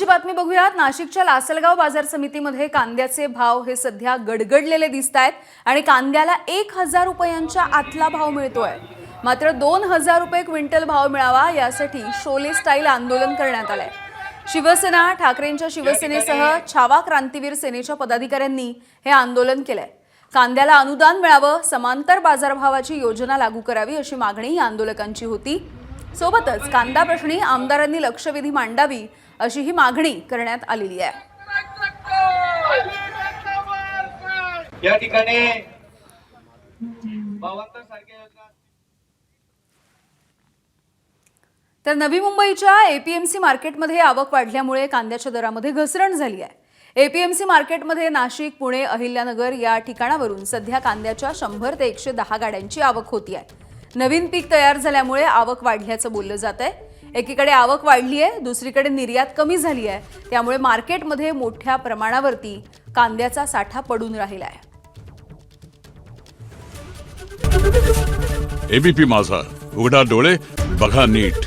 पुढची बातमी बघूयात। नाशिकच्या लासलगाव बाजार समितीमध्ये कांद्याचे भाव हे सध्या गडगडलेले दिसतायत आणि कांद्याला 1000 रुपयांच्या आतला भाव मिळतोय। मात्र 2000 रुपये क्विंटल भाव मिळावा यासाठी शोले स्टाईल आंदोलन करण्यात आलंय। शिवसेना, ठाकरेंच्या शिवसेनेसह छावा क्रांतीवीर सेनेच्या पदाधिकाऱ्यांनी हे आंदोलन केलंय। कांद्याला अनुदान मिळावं, समांतर बाजारभावाची योजना लागू करावी अशी मागणी या आंदोलकांची होती। सोबतच कांदा प्रश्नी आमदारांनी लक्षवेधी मांडावी अशी ही मागणी करण्यात आलेली आहे। या ठिकाणी तर नवी मुंबईच्या एपीएमसी मार्केटमध्ये आवक वाढल्यामुळे कांद्याच्या दरामध्ये घसरण झाली आहे। एपीएमसी मार्केटमध्ये नाशिक, पुणे, अहिल्यानगर या ठिकाणावरून सध्या कांद्याच्या 100 ते 110 गाड्यांची आवक होती आहे। नवीन पीक तयार झाल्यामुळे आवक वाढल्याचं बोललं जात आहे। एकीकडे आवक वाढली आहे, दुसरीकडे निर्यात कमी झाली आहे, त्यामुळे मार्केटमध्ये मोठ्या प्रमाणावरती कांद्याचा साठा पडून राहिला आहे। एबीपी माझा, उघडा डोळे बघा नीट।